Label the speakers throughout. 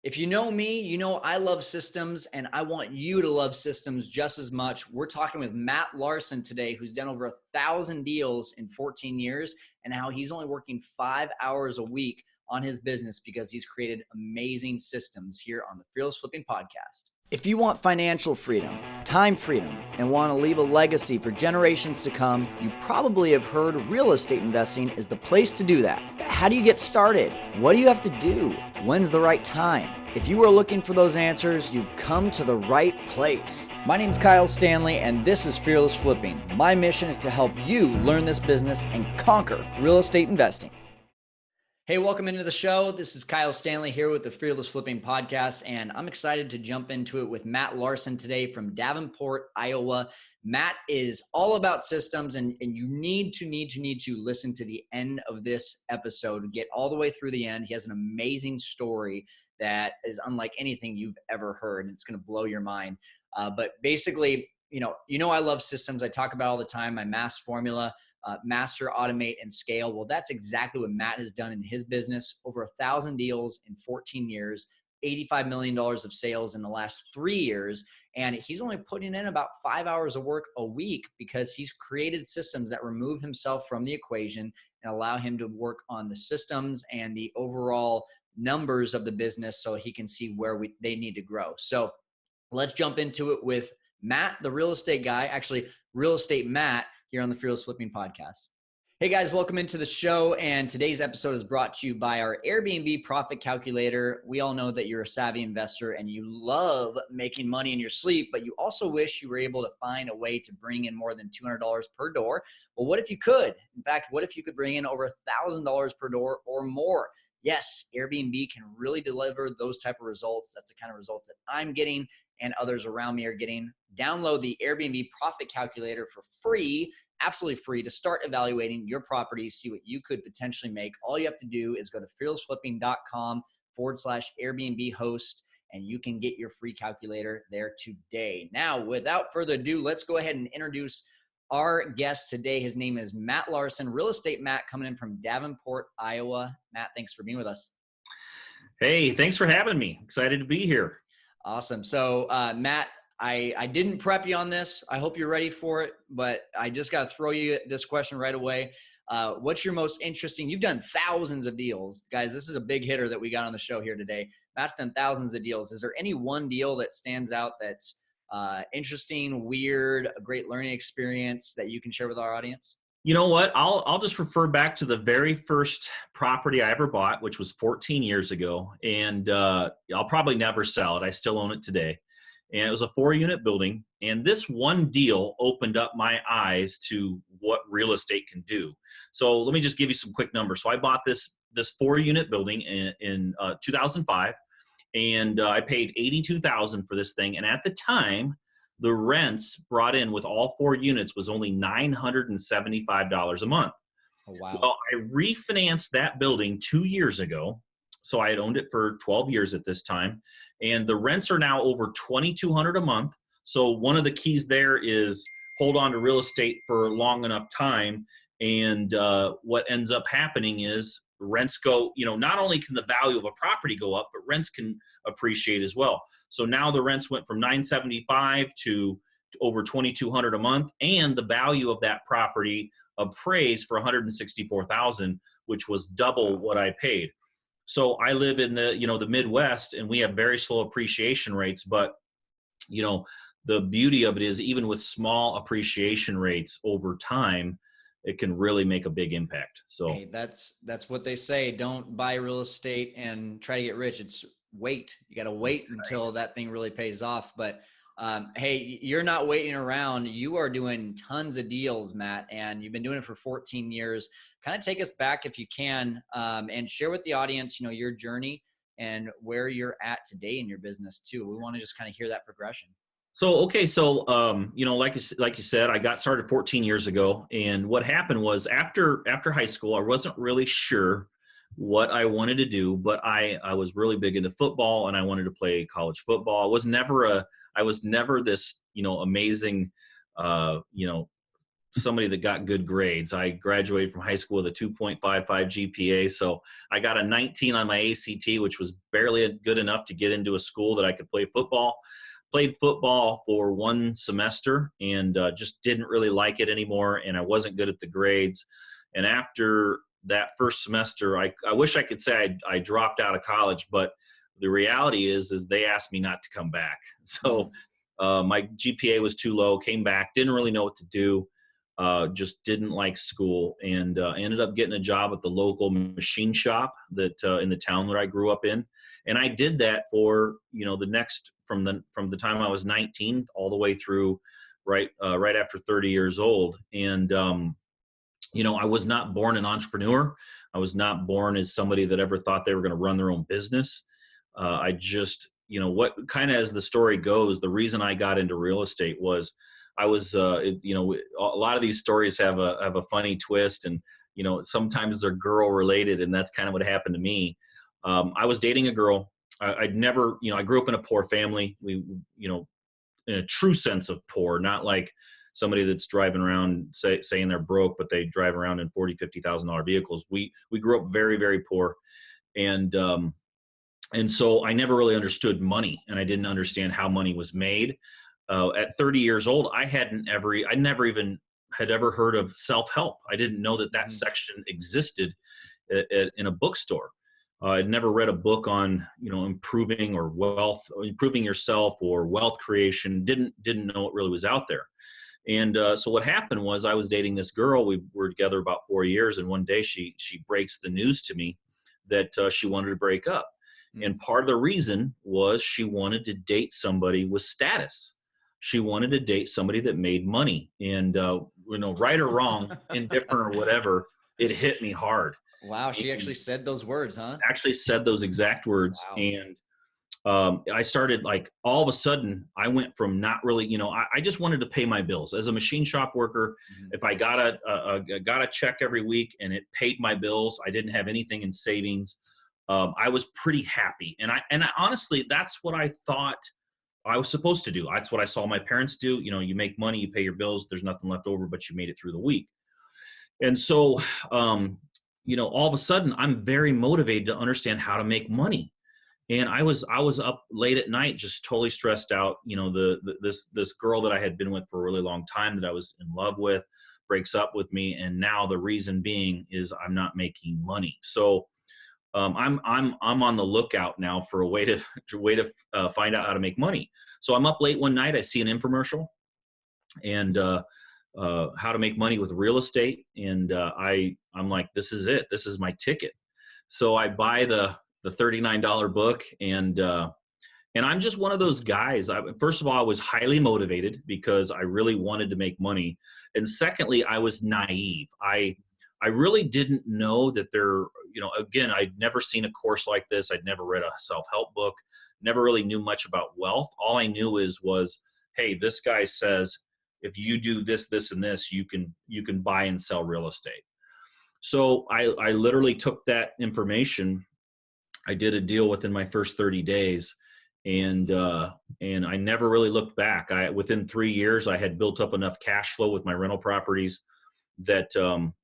Speaker 1: If you know me, you know I love systems and I want you to love systems just as much. We're talking with Matt Larson today, who's done over 1,000 deals in 14 years and how he's only working 5 hours a week on his business because he's created amazing systems here on the Fearless Flipping Podcast. If you want financial freedom, time freedom, and want to leave a legacy for generations to come, you probably have heard real estate investing is the place to do that. How do you get started? What do you have to do? When's the right time? If you are looking for those answers, you've come to the right place. My name's Kyle Stanley, and this is Fearless Flipping. My mission is to help you learn this business and conquer real estate investing. Hey, welcome into the show. This is Kyle Stanley here with the Fearless Flipping Podcast, and I'm excited to jump into it with Matt Larson today from Davenport, Iowa. Matt is all about systems, and you need to listen to the end of this episode, get all the way through the end. He has an amazing story that is unlike anything you've ever heard, and it's going to blow your mind. But basically, you know, I love systems. I talk about all the time, my MAST formula. Master, automate, and scale. Well, that's exactly what Matt has done in his business. Over 1,000 deals in 14 years, $85 million of sales in the last 3 years. And he's only putting in about 5 hours of work a week because he's created systems that remove himself from the equation and allow him to work on the systems and the overall numbers of the business so he can see where they need to grow. So let's jump into it with Matt, the real estate guy, actually real estate Matt, here on the Fearless Flipping Podcast. Hey guys, welcome into the show. And today's episode is brought to you by our Airbnb profit calculator. We all know that you're a savvy investor and you love making money in your sleep, but you also wish you were able to find a way to bring in more than $200 per door. Well, what if you could? In fact, what if you could bring in over $1,000 per door or more? Yes, Airbnb can really deliver those type of results. That's the kind of results that I'm getting and others around me are getting. Download the Airbnb profit calculator for free, absolutely free, to start evaluating your properties, see what you could potentially make. All you have to do is go to fearlessflipping.com/Airbnb host, and you can get your free calculator there today. Now, without further ado, let's go ahead and introduce our guest today. His name is Matt Larson, real estate Matt, coming in from Davenport, Iowa. Matt, thanks for being with us.
Speaker 2: Hey, thanks for having me. Excited to be here.
Speaker 1: Awesome. So, Matt, I didn't prep you on this. I hope you're ready for it, but I just got to throw you this question right away. What's your most interesting? You've done thousands of deals. Guys, this is a big hitter that we got on the show here today. Matt's done thousands of deals. Is there any one deal that stands out that's interesting, weird, a great learning experience that you can share with our audience?
Speaker 2: You know what? I'll just refer back to the very first property I ever bought, which was 14 years ago. And I'll probably never sell it. I still own it today. And it was a 4-unit building. And this one deal opened up my eyes to what real estate can do. So let me just give you some quick numbers. So I bought this 4-unit building in 2005. And I paid $82,000 for this thing. And at the time, the rents brought in with all 4 units was only $975 a month.
Speaker 1: Oh, wow.
Speaker 2: Well, I refinanced that building 2 years ago. So I had owned it for 12 years at this time. And the rents are now over $2,200 a month. So one of the keys there is hold on to real estate for a long enough time. And what ends up happening is rents go, not only can the value of a property go up, but rents can appreciate as well. So now the rents went from $975 to over $2,200 a month, and the value of that property appraised for $164,000, which was double what I paid. So I live in the Midwest, and we have very slow appreciation rates, but the beauty of it is even with small appreciation rates over time, it can really make a big impact. So
Speaker 1: hey, that's what they say. Don't buy real estate and try to get rich. It's wait. You got to wait until that thing really pays off. But hey, you're not waiting around. You are doing tons of deals, Matt, and you've been doing it for 14 years. Kind of take us back if you can, and share with the audience, your journey and where you're at today in your business too. We want to just kind of hear that progression.
Speaker 2: So, okay. So, like you said, I got started 14 years ago. And what happened was after high school, I wasn't really sure what I wanted to do, but I was really big into football and I wanted to play college football. I was never this, amazing, somebody that got good grades. I graduated from high school with a 2.55 GPA. So I got a 19 on my ACT, which was barely good enough to get into a school that I could play football. Played football for one semester and just didn't really like it anymore. And I wasn't good at the grades. And after that first semester, I wish I could say I dropped out of college, but the reality is they asked me not to come back. So my GPA was too low, came back, didn't really know what to do, just didn't like school, and ended up getting a job at the local machine shop that in the town that I grew up in. And I did that for, the next, from the time I was 19 all the way through right after 30 years old. And, I was not born an entrepreneur. I was not born as somebody that ever thought they were going to run their own business. I just, what kind of, as the story goes, the reason I got into real estate was I was, a lot of these stories have a funny twist, and, sometimes they're girl related, and that's kind of what happened to me. I was dating a girl. I'd never, I grew up in a poor family. We, in a true sense of poor, not like somebody that's driving around saying they're broke, but they drive around in $40,000-$50,000 vehicles. We grew up very, very poor. And so I never really understood money, and I didn't understand how money was made. At 30 years old, I never even had ever heard of self-help. I didn't know that section existed in a bookstore. I'd never read a book on, improving yourself or wealth creation. Didn't know it really was out there. And so what happened was I was dating this girl. We were together about 4 years, and one day she breaks the news to me that she wanted to break up. And part of the reason was she wanted to date somebody with status. She wanted to date somebody that made money. And, right or wrong, indifferent or whatever, it hit me hard.
Speaker 1: Wow. She actually said those words, huh?
Speaker 2: Actually said those exact words.
Speaker 1: Wow.
Speaker 2: And I started, like, all of a sudden I went from not really, I just wanted to pay my bills as a machine shop worker. If I got a check every week and it paid my bills, I didn't have anything in savings. I was pretty happy. And I honestly, that's what I thought I was supposed to do. That's what I saw my parents do. You make money, you pay your bills, there's nothing left over, but you made it through the week. And so, all of a sudden I'm very motivated to understand how to make money. And I was up late at night, just totally stressed out. This girl that I had been with for a really long time that I was in love with breaks up with me. And now the reason being is I'm not making money. So, I'm on the lookout now for a way to find out how to make money. So I'm up late one night. I see an infomercial, and how to make money with real estate. And I'm like, this is it. This is my ticket. So I buy the $39 book, and I'm just one of those guys. First of all, I was highly motivated because I really wanted to make money, and secondly, I was naive. I really didn't know that again, I'd never seen a course like this. I'd never read a self-help book, never really knew much about wealth. All I knew was, hey, this guy says, if you do this, this, and this, you can buy and sell real estate. So I literally took that information. I did a deal within my first 30 days, and I never really looked back. Within 3 years, I had built up enough cash flow with my rental properties that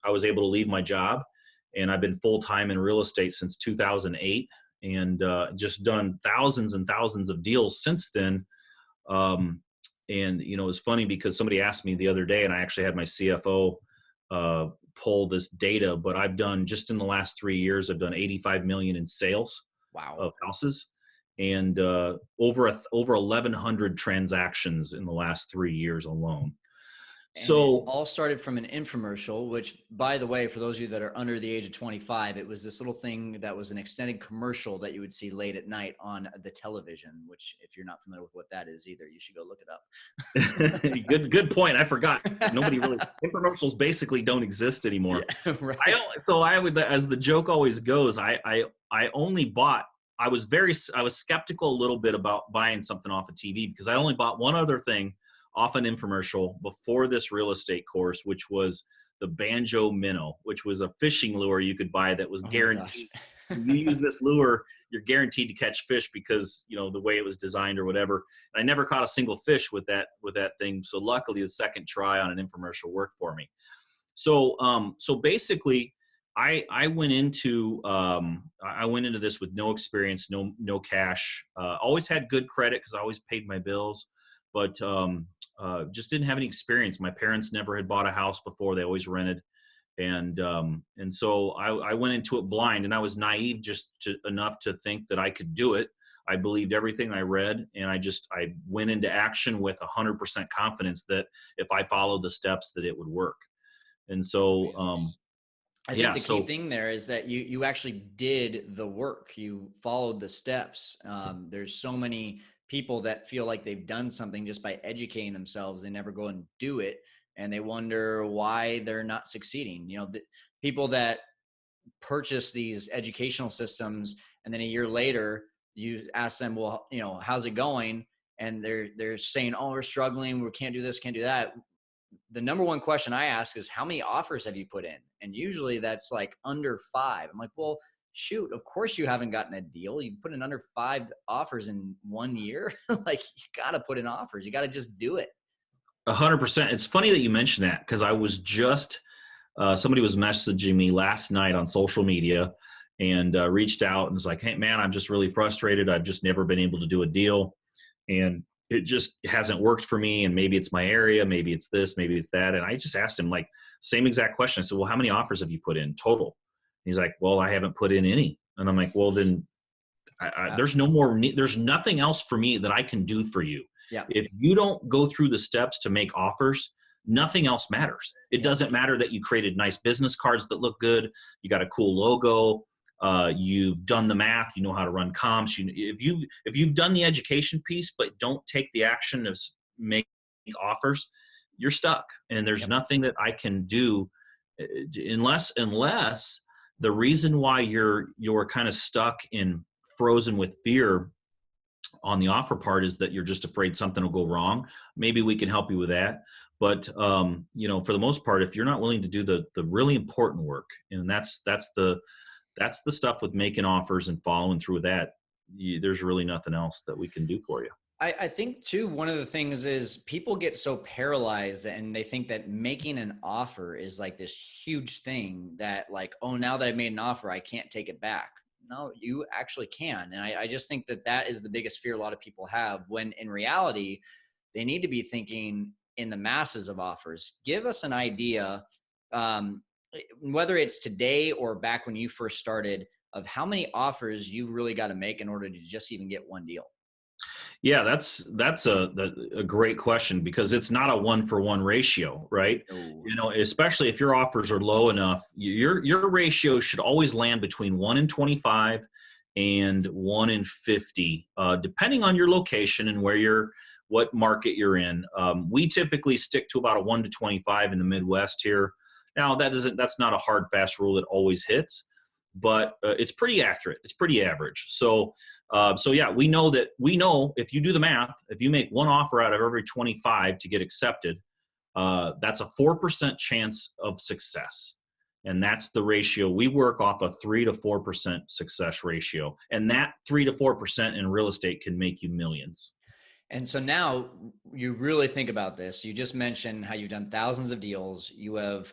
Speaker 2: I was able to leave my job, and I've been full-time in real estate since 2008, and just done thousands and thousands of deals since then. And it was funny because somebody asked me the other day, and I actually had my CFO pull this data, but I've done, just in the last 3 years, I've done 85 million in sales.
Speaker 1: Wow.
Speaker 2: Of houses, and over 1,100 transactions in the last 3 years alone.
Speaker 1: And
Speaker 2: so
Speaker 1: it all started from an infomercial, which, by the way, for those of you that are under the age of 25, it was this little thing that was an extended commercial that you would see late at night on the television, which, if you're not familiar with what that is either, you should go look it up.
Speaker 2: Good point. I forgot. Nobody really, infomercials basically don't exist anymore.
Speaker 1: Yeah, right.
Speaker 2: I would, as the joke always goes, I only bought, I was skeptical a little bit about buying something off of TV, because I only bought one other thing off an infomercial before this real estate course, which was the Banjo Minnow, which was a fishing lure you could buy that was guaranteed. You use this lure, you're guaranteed to catch fish because, you know, the way it was designed or whatever. And I never caught a single fish with that thing. So luckily the second try on an infomercial worked for me. So so basically I went into this with no experience, no cash. Always had good credit because I always paid my bills, but just didn't have any experience. My parents never had bought a house before; they always rented, and so I went into it blind, and I was naive enough to think that I could do it. I believed everything I read, and I went into action with 100% confidence that if I followed the steps, that it would work. And so
Speaker 1: I think
Speaker 2: yeah,
Speaker 1: the key
Speaker 2: so
Speaker 1: thing there is that you actually did the work. You followed the steps. There's so many people that feel like they've done something just by educating themselves. They never go and do it, and they wonder why they're not succeeding. You know, the people that purchase these educational systems, and then a year later you ask them, well, you know, how's it going? And they're saying, oh, we're struggling. We can't do this, can't do that. The number one question I ask is, how many offers have you put in? And usually that's like under 5. I'm like, well, shoot, of course you haven't gotten a deal. You put in under 5 offers in 1 year. Like, you got to put in offers. You got to just do it.
Speaker 2: 100%. It's funny that you mentioned that because I was just somebody was messaging me last night on social media and reached out and was like, hey man, I'm just really frustrated. I've just never been able to do a deal, and it just hasn't worked for me. And maybe it's my area, maybe it's this, maybe it's that. And I just asked him like same exact question. I said, well, how many offers have you put in total? And he's like, well, I haven't put in any. And I'm like, well, then there's no more, there's nothing else for me that I can do for you.
Speaker 1: Yeah.
Speaker 2: If you don't go through the steps to make offers, nothing else matters. It doesn't matter that you created nice business cards that look good. You got a cool logo. You've done the math. You know how to run comps. If you've done the education piece, but don't take the action of making offers, you're stuck. And there's nothing that I can do unless the reason why you're kind of stuck in frozen with fear on the offer part is that you're just afraid something will go wrong. Maybe we can help you with that. But you know, for the most part, if you're not willing to do the really important work, and that's the stuff with making offers and following through with that, there's really nothing else that we can do for you.
Speaker 1: I think too, one of the things is people get so paralyzed and they think that making an offer is like this huge thing that like, oh, now that I've made an offer, I can't take it back. No, you actually can. And I just think that that is the biggest fear a lot of people have, when in reality, they need to be thinking in the masses of offers. Give us an idea, whether it's today or back when you first started, of how many offers you've really got to make in order to just even get one deal.
Speaker 2: Yeah, that's a great question, because it's not a 1-for-1 ratio, right?
Speaker 1: Oh,
Speaker 2: You know, especially if your offers are low enough, your ratio should always land between 1 in 25 and 1 in 50, depending on your location and what market you're in. We typically stick to about a 1 to 25 in the Midwest here. Now that's not a hard fast rule that always hits, but it's pretty accurate. It's pretty average. So yeah, we know if you do the math, if you make one offer out of every 25 to get accepted, that's a 4% chance of success. And that's the ratio. We work off a 3 to 4% success ratio. And that 3 to 4% in real estate can make you millions.
Speaker 1: and so now you really think about this. You just mentioned how you've done thousands of deals. You have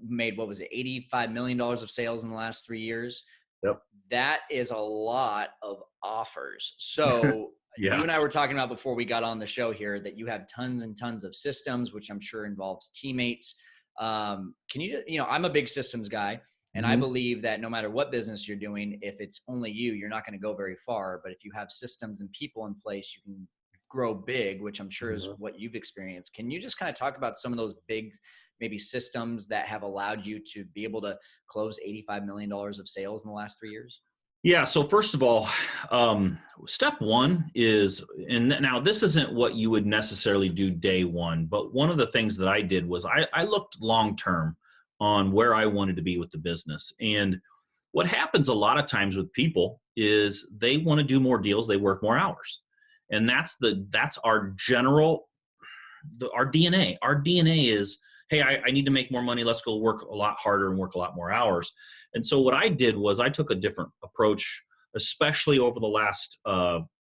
Speaker 1: made, what was it, $85 million of sales in the last 3 years.
Speaker 2: Yep.
Speaker 1: That is a lot of offers. So
Speaker 2: Yeah.
Speaker 1: you and I were talking about before we got on the show here that you have tons and tons of systems, which I'm sure involves teammates. Can you I'm a big systems guy, and I believe that no matter what business you're doing, if it's only you're not going to go very far. But if you have systems and people in place, you can grow big, which I'm sure is what you've experienced. Can you just kind of talk about some of those big, maybe systems that have allowed you to be able to close $85 million of sales in the last 3 years?
Speaker 2: Yeah. So first of all, step one is, and now this isn't what you would necessarily do day one, but one of the things that I did was I looked long-term on where I wanted to be with the business. And what happens a lot of times with people is they want to do more deals, they work more hours. And that's our general, our DNA. Our DNA is, hey, I need to make more money. Let's go work a lot harder and work a lot more hours. And so what I did was I took a different approach especially over the last,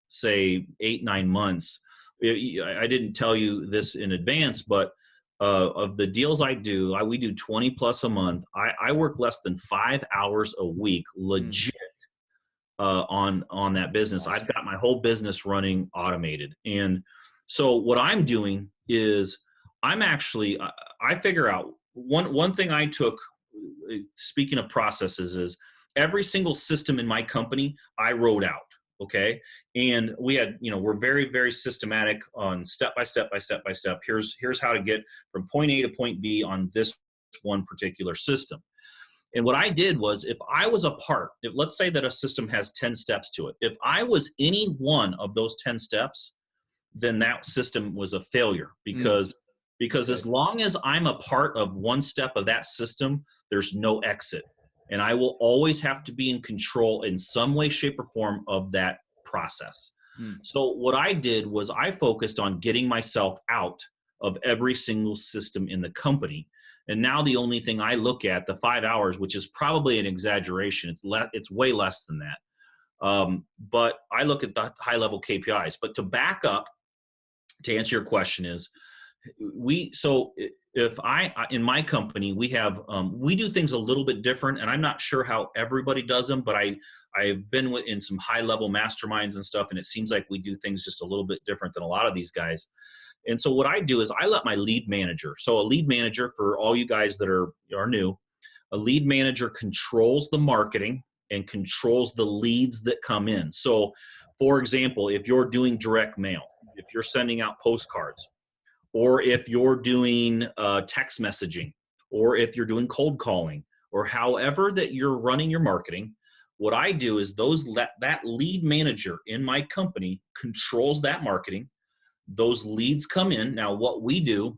Speaker 2: say 8-9 months. I didn't tell you this in advance, but of the deals I do, we do 20 plus a month. I work less than 5 hours a week,
Speaker 1: Mm.
Speaker 2: legit, on that business. I've got my whole business running automated. And so what I'm doing is I'm actually, I figure out one thing I took, speaking of processes, is every single system in my company I wrote out. Okay. And we had, we're very, very systematic on step by step by step by step. Here's how to get from point A to point B on this one particular system. And what I did was, if I was a part, let's say that a system has 10 steps to it. If I was any one of those 10 steps, then that system was a failure,
Speaker 1: Mm.
Speaker 2: because as long as I'm a part of one step of that system, there's no exit. And I will always have to be in control in some way, shape, or form of that process.
Speaker 1: Mm.
Speaker 2: So what I did was I focused on getting myself out of every single system in the company. And now the only thing I look at, the 5 hours, which is probably an exaggeration, it's way less than that. But I look at the high level KPIs. But to back up, to answer your question, is so if in my company, we have, we do things a little bit different, and I'm not sure how everybody does them, but I've been in some high level masterminds and stuff, and it seems like we do things just a little bit different than a lot of these guys. And so what I do is I let my lead manager, so a lead manager, for all you guys that are new, a lead manager controls the marketing and controls the leads that come in. So for example, if you're doing direct mail, if you're sending out postcards, or if you're doing text messaging, or if you're doing cold calling, or however that you're running your marketing, what I do is that lead manager in my company controls that marketing. Those leads come in. Now, what we do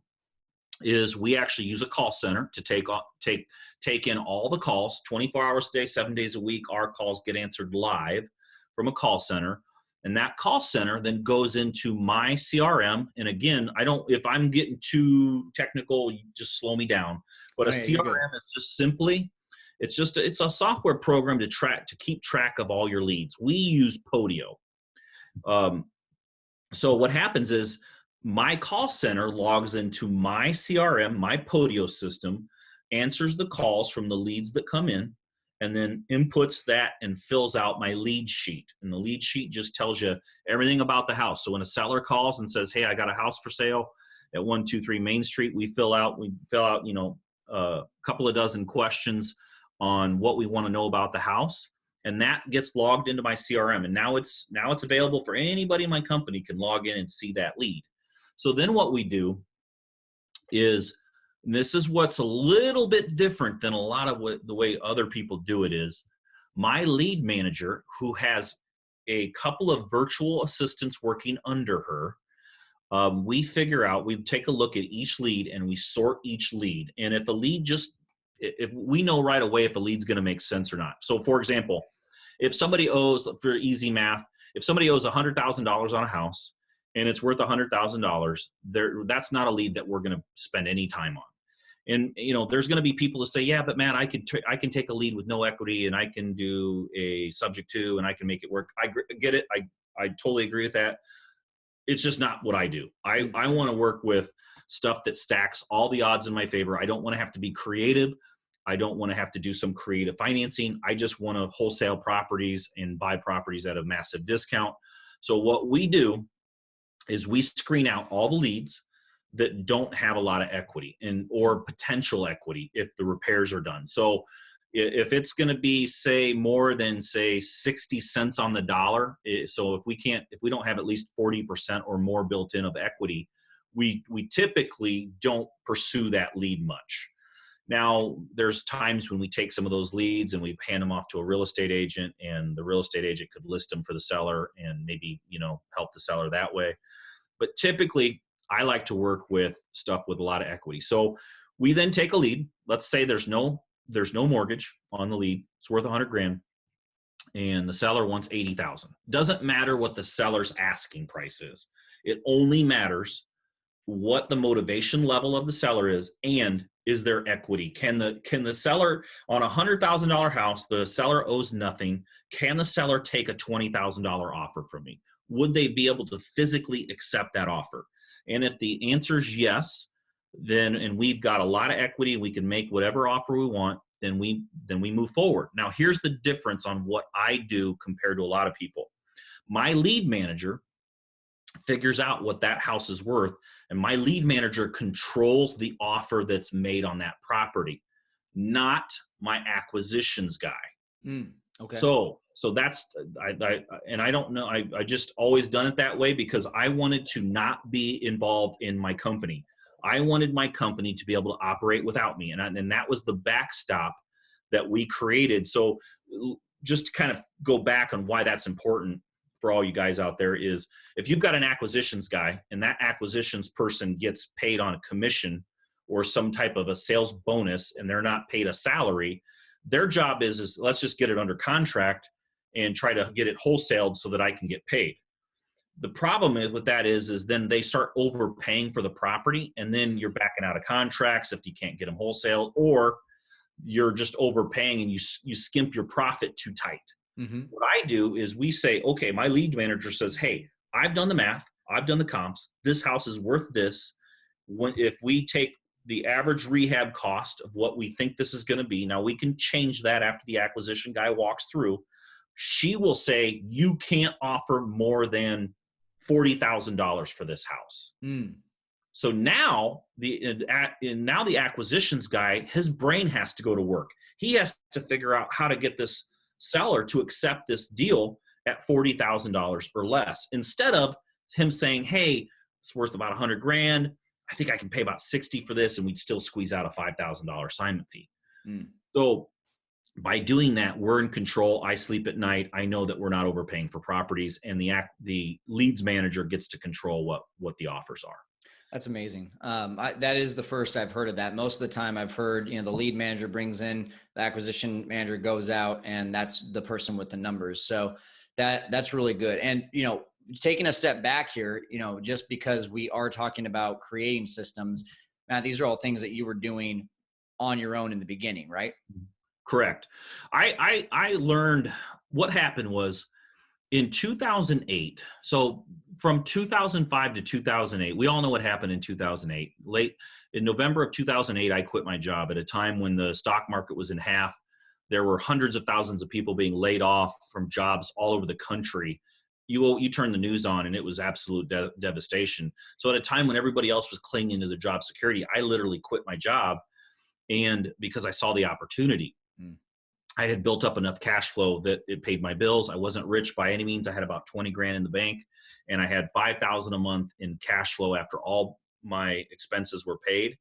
Speaker 2: is we actually use a call center to take in all the calls 24 hours a day, 7 days a week. Our calls get answered live from a call center. And that call center then goes into my CRM. And again, if I'm getting too technical, you just slow me down. But a CRM is just simply, it's a software program to keep track of all your leads. We use Podio. So what happens is my call center logs into my CRM, my Podio system, answers the calls from the leads that come in, and then inputs that and fills out my lead sheet. And the lead sheet just tells you everything about the house. So when a seller calls and says, hey, I got a house for sale at 123 Main Street, we fill out, a couple of dozen questions on what we want to know about the house. And that gets logged into my CRM. And now it's available for anybody in my company can log in and see that lead. So then what we do is, and this is what's a little bit different than a lot of the way other people do it, is my lead manager, who has a couple of virtual assistants working under her, we take a look at each lead and we sort each lead. And if we know right away if a lead's going to make sense or not. So for example, if somebody owes, for easy math, if somebody owes $100,000 on a house and it's worth $100,000, that's not a lead that we're going to spend any time on. And there's going to be people that say, yeah, but man, I can take a lead with no equity, and I can do a subject to, and I can make it work. I get it. I totally agree with that. It's just not what I do. I want to work with stuff that stacks all the odds in my favor. I don't want to have to be creative. I don't want to have to do some creative financing. I just want to wholesale properties and buy properties at a massive discount. So what we do is we screen out all the leads that don't have a lot of equity or potential equity if the repairs are done. So if it's going to be, say, more than, say, 60 cents on the dollar, so if we don't have at least 40% or more built in of equity, we typically don't pursue that lead much. Now, there's times when we take some of those leads and we hand them off to a real estate agent, and the real estate agent could list them for the seller and maybe, help the seller that way. But typically, I like to work with stuff with a lot of equity. So we then take a lead. Let's say there's no mortgage on the lead. It's worth $100,000, and the seller wants $80,000. Doesn't matter what the seller's asking price is. It only matters what the motivation level of the seller is there equity? Can the seller, on a $100,000 house, the seller owes nothing. Can the seller take a $20,000 offer from me? Would they be able to physically accept that offer? And if the answer is yes, then, and we've got a lot of equity, we can make whatever offer we want, then we move forward. Now, here's the difference on what I do compared to a lot of people. My lead manager figures out what that house is worth, and my lead manager controls the offer that's made on that property, not my acquisitions guy.
Speaker 1: Okay.
Speaker 2: So that's, I don't know, I just always done it that way because I wanted to not be involved in my company. I wanted my company to be able to operate without me, and that was the backstop that we created. So just to kind of go back on why that's important for all you guys out there is, if you've got an acquisitions guy and that acquisitions person gets paid on a commission or some type of a sales bonus and they're not paid a salary, their job is let's just get it under contract and try to get it wholesaled so that I can get paid. The problem is with that is then they start overpaying for the property, and then you're backing out of contracts if you can't get them wholesale, or you're just overpaying and you skimp your profit too tight. What I do is we say, okay, my lead manager says, hey, I've done the math, I've done the comps, this house is worth this. If we take the average rehab cost of what we think this is going to be, now we can change that after the acquisition guy walks through. She will say, you can't offer more than $40,000 for this house. So now the acquisitions guy, his brain has to go to work. He has to figure out how to get this seller to accept this deal at $40,000 or less, instead of him saying, hey, it's worth about $100,000. I think I can pay about 60 for this, and we'd still squeeze out a $5,000 assignment fee. So by doing that, we're in control. I sleep at night. I know that we're not overpaying for properties, and the leads manager gets to control what the offers are.
Speaker 1: That's amazing. That is the first I've heard of that. Most of the time I've heard, the lead manager brings in, the acquisition manager goes out, and that's the person with the numbers. So that's really good. And, taking a step back here, just because we are talking about creating systems, Matt, these are all things that you were doing on your own in the beginning, right?
Speaker 2: Correct. I learned what happened was in 2008. So from 2005 to 2008, we all know what happened in 2008. Late in November of 2008, I quit my job at a time when the stock market was in half. There were hundreds of thousands of people being laid off from jobs all over the country. You turn the news on and it was absolute devastation. So at a time when everybody else was clinging to their job security, I literally quit my job, and because I saw the opportunity. I had built up enough cash flow that it paid my bills. I wasn't rich by any means. I had about 20 grand in the bank, and I had 5,000 a month in cash flow after all my expenses were paid,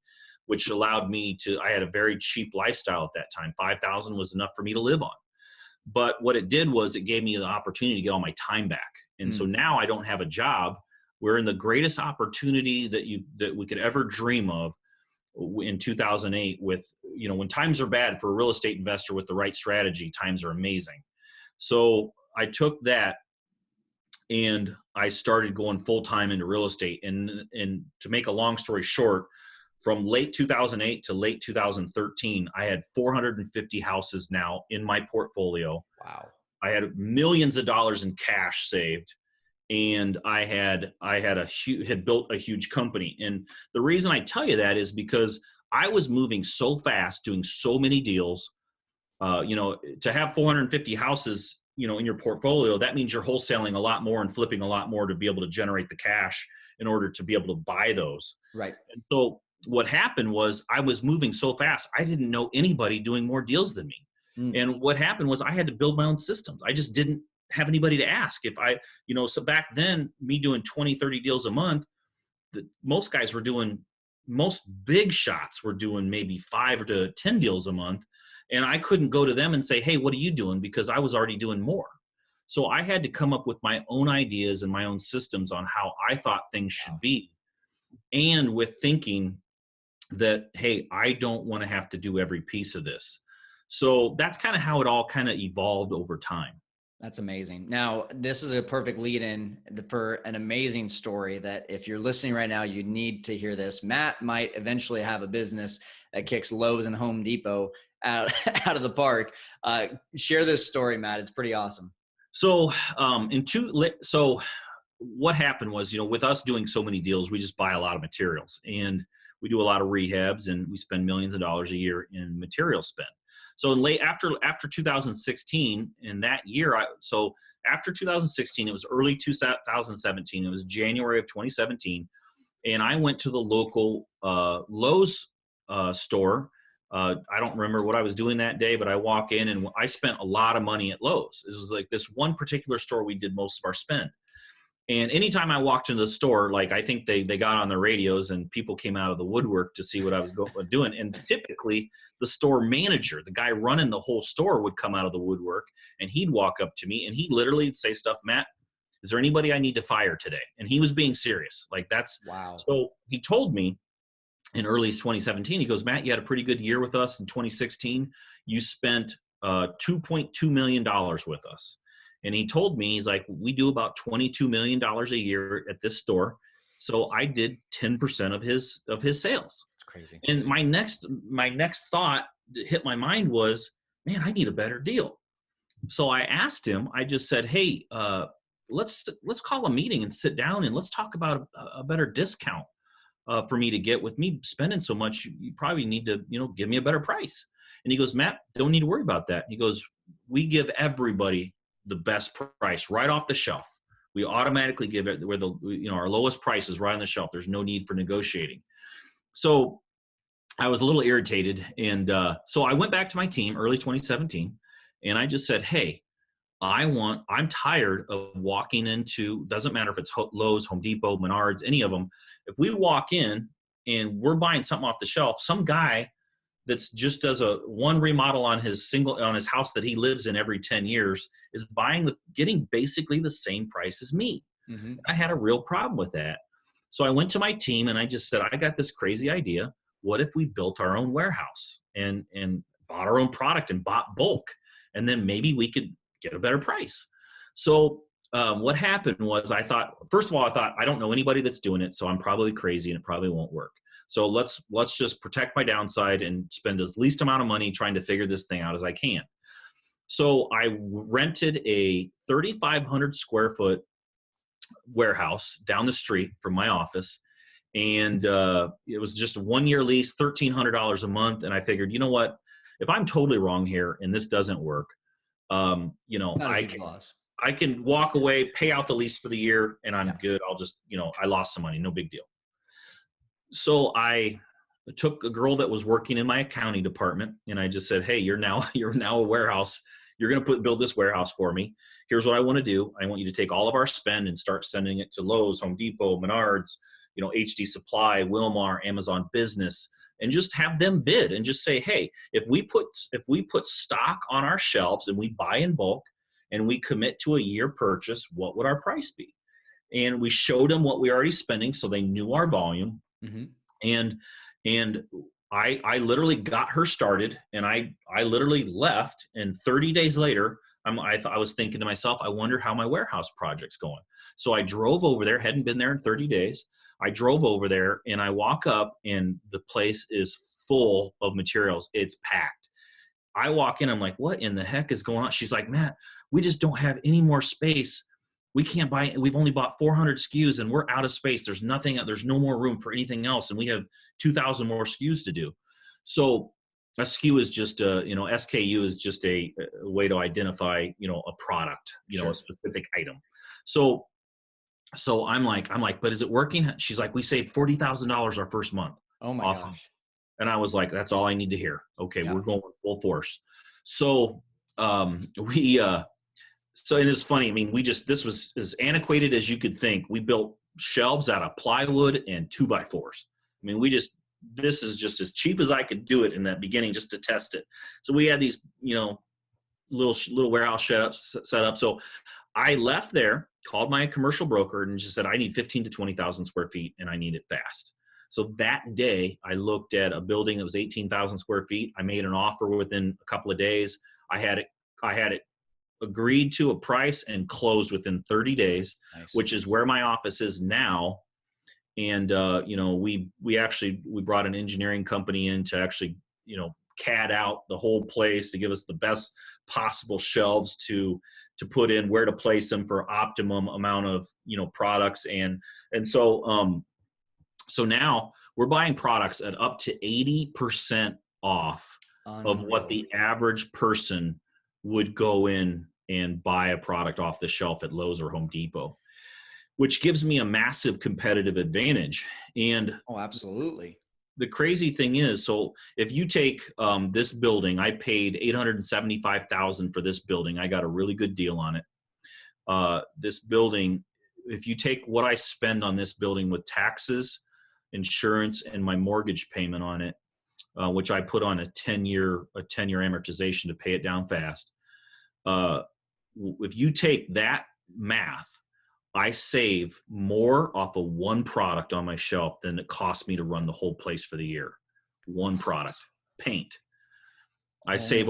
Speaker 2: which allowed me I had a very cheap lifestyle at that time. 5,000 was enough for me to live on. But what it did was it gave me the opportunity to get all my time back. And so now I don't have a job. We're in the greatest opportunity that we could ever dream of in 2008 with, when times are bad for a real estate investor with the right strategy, times are amazing. So I took that and I started going full-time into real estate. And to make a long story short, from late 2008 to late 2013, I had 450 houses now in my portfolio.
Speaker 1: Wow.
Speaker 2: I had millions of dollars in cash saved, and I had built a huge company. And the reason I tell you that is because I was moving so fast, doing so many deals. To have 450 houses, in your portfolio, that means you're wholesaling a lot more and flipping a lot more to be able to generate the cash in order to be able to buy those.
Speaker 1: Right.
Speaker 2: And so what happened was I was moving so fast, I didn't know anybody doing more deals than me. And what happened was I had to build my own systems. I just didn't have anybody to ask. So back then, me doing 20, 30 deals a month, most guys were doing, most big shots were doing maybe 5 to 10 deals a month. And I couldn't go to them and say, hey, what are you doing? Because I was already doing more. So I had to come up with my own ideas and my own systems on how I thought things should be. And with thinking that, hey, I don't want to have to do every piece of this. So that's kind of how it all kind of evolved over time.
Speaker 1: That's amazing. Now, this is a perfect lead in for an amazing story that if you're listening right now, you need to hear this. Matt might eventually have a business that kicks Lowe's and Home Depot out, out of the park. Share this story, Matt. It's pretty awesome.
Speaker 2: So, so what happened was, with us doing so many deals, we just buy a lot of materials, and we do a lot of rehabs, and we spend millions of dollars a year in material spend. So after 2016, in that year, so after 2016, it was early 2017. It was January of 2017, and I went to the local Lowe's store. I don't remember what I was doing that day, but I walk in and I spent a lot of money at Lowe's. This was like this one particular store we did most of our spend. And anytime I walked into the store, like I think they got on their radios and people came out of the woodwork to see what I was doing. And typically the store manager, the guy running the whole store, would come out of the woodwork and he'd walk up to me and he'd literally say stuff, Matt, is there anybody I need to fire today? And he was being serious. Like that's,
Speaker 1: Wow.
Speaker 2: so he told me in early 2017, he goes, Matt, you had a pretty good year with us in 2016. You spent $2.2 million with us. And he told me, he's like, we do about $22 million a year at this store. So I did 10% of his sales.
Speaker 1: It's crazy.
Speaker 2: And my next thought that hit my mind was, man, I need a better deal. So I asked him, I just said, hey, let's call a meeting and sit down and let's talk about a better discount for me to get. With me spending so much, you probably need to, give me a better price. And he goes, Matt, don't need to worry about that. He goes, we give everybody the best price right off the shelf. We automatically give it where our lowest price is right on the shelf. There's no need for negotiating. So I was a little irritated. And so I went back to my team early 2017 and I just said, hey, I'm tired of walking into, doesn't matter if it's Lowe's, Home Depot, Menards, any of them. If we walk in and we're buying something off the shelf, some guy that's just does a one remodel on his house that he lives in every 10 years is getting basically the same price as me. Mm-hmm. I had a real problem with that. So I went to my team and I just said, I got this crazy idea. What if we built our own warehouse and bought our own product and bought bulk? And then maybe we could get a better price. So what happened was first of all, I thought, I don't know anybody that's doing it, so I'm probably crazy and it probably won't work. So let's just protect my downside and spend as least amount of money trying to figure this thing out as I can. So I rented a 3,500 square foot warehouse down the street from my office. And it was just a 1-year lease, $1,300 a month. And I figured, you know what, if I'm totally wrong here and this doesn't work, I can walk away, pay out the lease for the year, and I'm good. I'll just, I lost some money, no big deal. So I took a girl that was working in my accounting department and I just said, hey, you're now a warehouse. You're going to build this warehouse for me. Here's what I want to do. I want you to take all of our spend and start sending it to Lowe's, Home Depot, Menards, HD Supply, Wilmar, Amazon Business, and just have them bid and just say, hey, if we put stock on our shelves and we buy in bulk and we commit to a year purchase, what would our price be? And we showed them what we were already spending so they knew our volume. Mm-hmm. And I literally got her started and I literally left, and 30 days later, I was thinking to myself, I wonder how my warehouse project's going. So I drove over there, hadn't been there in 30 days. I drove over there and I walk up and the place is full of materials. It's packed. I walk in, I'm like, what in the heck is going on? She's like, Matt, we just don't have any more space. We can't buy, we've only bought 400 SKUs and we're out of space. There's no more room for anything else. And we have 2,000 more SKUs to do. So a SKU is just SKU is just a way to identify, a product,
Speaker 1: Sure.
Speaker 2: A specific item. So I'm like, but is it working? She's like, we saved $40,000 our first month.
Speaker 1: Oh my gosh.
Speaker 2: And I was like, that's all I need to hear. Okay. Yeah. We're going full force. So, so and it's funny. I mean, this was as antiquated as you could think. We built shelves out of plywood and 2x4s. I mean, this is just as cheap as I could do it in that beginning just to test it. So we had these, little warehouse set up. So I left there, called my commercial broker and just said, I need 15 to 20,000 square feet and I need it fast. So that day I looked at a building that was 18,000 square feet. I made an offer within a couple of days. I had it agreed to a price and closed within 30 days,
Speaker 1: Nice.
Speaker 2: which is where my office is now. And, we brought an engineering company in to actually, CAD out the whole place to give us the best possible shelves to put in, where to place them for optimum amount of, products. So now we're buying products at up to 80% off of what
Speaker 1: Unreal.
Speaker 2: the average person would go in and buy a product off the shelf at Lowe's or Home Depot, which gives me a massive competitive advantage. And
Speaker 1: Oh, absolutely.
Speaker 2: the crazy thing is, so if you take this building, I paid $875,000 for this building. I got a really good deal on it. This building, if you take what I spend on this building with taxes, insurance, and my mortgage payment on it, which I put on a 10-year amortization to pay it down fast. If you take that math, I save more off of one product on my shelf than it cost me to run the whole place for the year. One product, paint. I save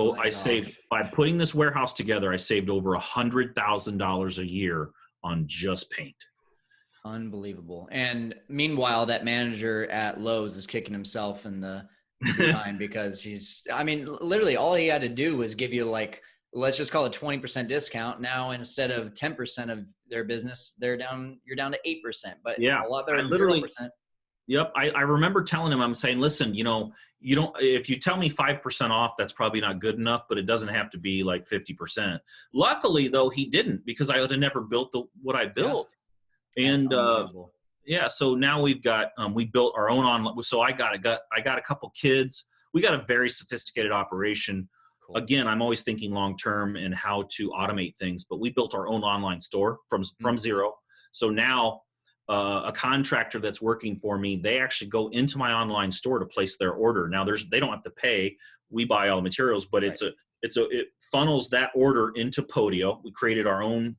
Speaker 2: by putting this warehouse together, I saved over $100,000 a year on just paint.
Speaker 1: Unbelievable. And meanwhile, that manager at Lowe's is kicking himself in the behind because literally all he had to do was give you, like, let's just call it 20% discount. Now, instead of 10% of their business, you're down to 8%, but
Speaker 2: yeah,
Speaker 1: a lot better than 0%.
Speaker 2: Yep. I remember telling him, I'm saying, listen, if you tell me 5% off, that's probably not good enough, but it doesn't have to be like 50%. Luckily though, he didn't, because I would have never built what I built. Yeah. And, so now we built our own online. So I got a couple kids. We got a very sophisticated operation. Cool. Again, I'm always thinking long-term and how to automate things, but we built our own online store from zero. So now, a contractor that's working for me, they actually go into my online store to place their order. Now they don't have to pay. We buy all the materials, but right. It funnels that order into Podio. We created our own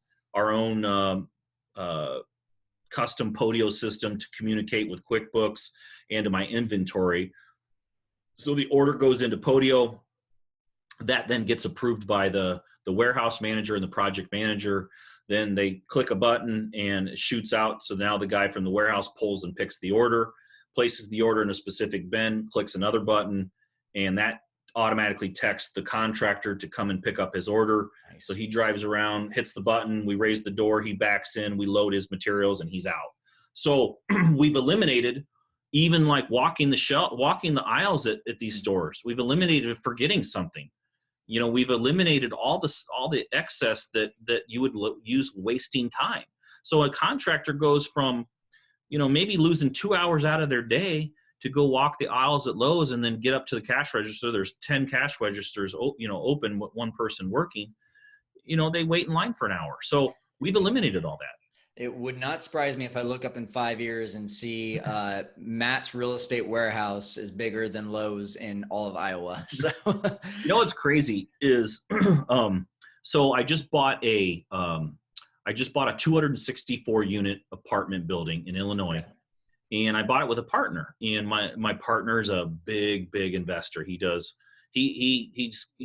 Speaker 2: custom Podio system to communicate with QuickBooks and to my inventory. So the order goes into Podio. That then gets approved by the warehouse manager and the project manager. Then they click a button and it shoots out. So now the guy from the warehouse pulls and picks the order, places the order in a specific bin, clicks another button, and that automatically texts the contractor to come and pick up his order. Nice. So he drives around, hits the button, we raise the door, he backs in, we load his materials, and he's out. So we've eliminated even like walking the aisles at these stores. We've eliminated forgetting something. We've eliminated all the excess that you would use wasting time. So a contractor goes from, maybe losing 2 hours out of their day to go walk the aisles at Lowe's and then get up to the cash register. There's 10 cash registers, open with one person working. They wait in line for an hour. So we've eliminated all that.
Speaker 1: It would not surprise me if I look up in 5 years and see Matt's real estate warehouse is bigger than Lowe's in all of Iowa. So,
Speaker 2: what's crazy is, so I just bought a 264 unit apartment building in Illinois. Okay. And I bought it with a partner, and my partner is a big investor. He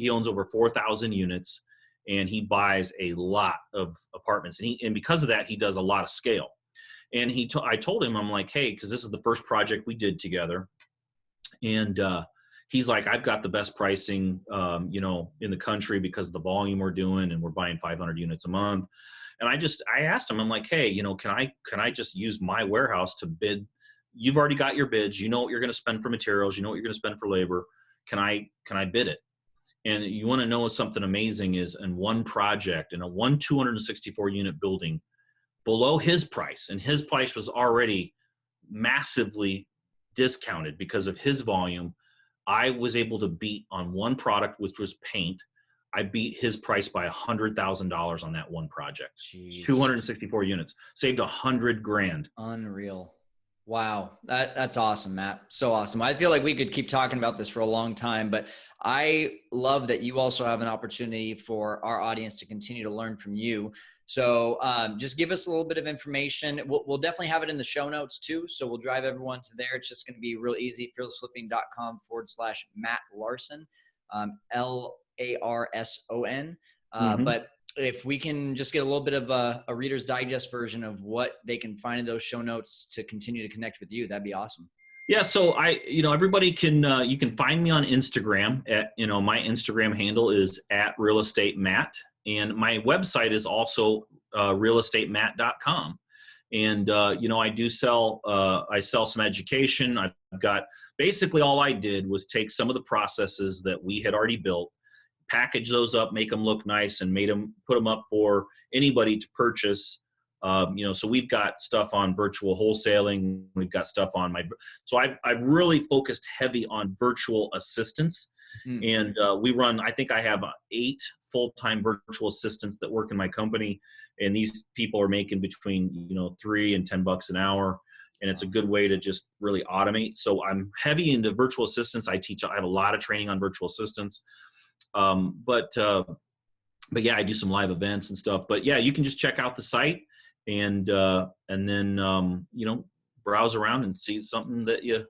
Speaker 2: owns over 4,000 units. And he buys a lot of apartments, and because of that, he does a lot of scale. And I told him, I'm like, hey, because this is the first project we did together, and he's like, I've got the best pricing, in the country because of the volume we're doing, and we're buying 500 units a month. And I asked him, I'm like, hey, can I just use my warehouse to bid? You've already got your bids. You know what you're going to spend for materials. You know what you're going to spend for labor. Can I bid it? And you want to know what something amazing is, in one project, in a 264 unit building, below his price, and his price was already massively discounted because of his volume, I was able to beat on one product, which was paint. I beat his price by $100,000 on that one project. Jeez. 264 units, saved $100,000.
Speaker 1: Unreal. Wow. That's awesome, Matt. So awesome. I feel like we could keep talking about this for a long time, but I love that you also have an opportunity for our audience to continue to learn from you. So just give us a little bit of information. We'll definitely have it in the show notes too. So we'll drive everyone to there. It's just going to be real easy. fearlessflipping.com/Matt Larson, Larson.
Speaker 2: Mm-hmm.
Speaker 1: But if we can just get a little bit of a Reader's Digest version of what they can find in those show notes to continue to connect with you, that'd be awesome.
Speaker 2: Yeah, so everybody can, you can find me on Instagram at, my Instagram handle is at Real Estate Matt, and my website is also realestatemat.com. And I do sell, I sell some education. I've got, basically all I did was take some of the processes that we had already built, package those up, make them look nice, and put them up for anybody to purchase. So we've got stuff on virtual wholesaling. We've got stuff on so I've really focused heavy on virtual assistants. And I think I have 8 full-time virtual assistants that work in my company. And these people are making between, $3 and $10 an hour. And it's a good way to just really automate. So I'm heavy into virtual assistants. I have a lot of training on virtual assistants. But yeah, I do some live events and stuff. But yeah, you can just check out the site and then browse around and see something that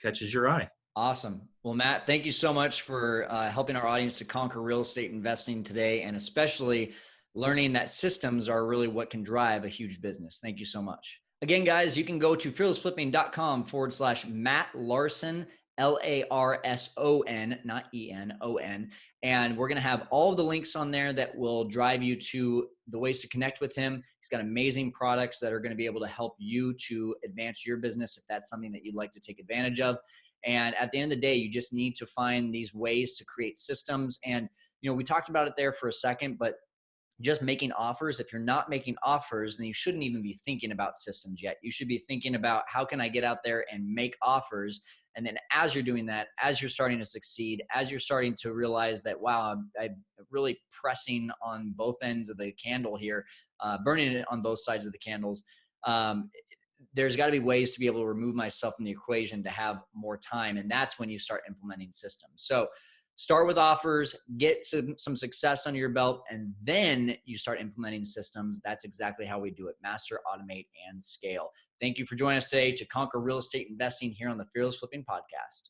Speaker 2: catches your eye.
Speaker 1: Awesome. Well, Matt, thank you so much for helping our audience to conquer real estate investing today, and especially learning that systems are really what can drive a huge business. Thank you so much. Again, guys, you can go to fearlessflipping.com/Matt Larson, Larson, not ENON. And we're going to have all of the links on there that will drive you to the ways to connect with him. He's got amazing products that are going to be able to help you to advance your business if that's something that you'd like to take advantage of. And at the end of the day, you just need to find these ways to create systems. And, we talked about it there for a second, but just making offers. If you're not making offers, then you shouldn't even be thinking about systems yet. You should be thinking about how can I get out there and make offers. And then as you're doing that, as you're starting to succeed, as you're starting to realize that, wow, I'm really pressing on both ends of the candle here, burning it on both sides of the candles. There's got to be ways to be able to remove myself from the equation to have more time. And that's when you start implementing systems. So start with offers, get some success under your belt, and then you start implementing systems. That's exactly how we do it. Master, automate, and scale. Thank you for joining us today to conquer real estate investing here on the Fearless Flipping Podcast.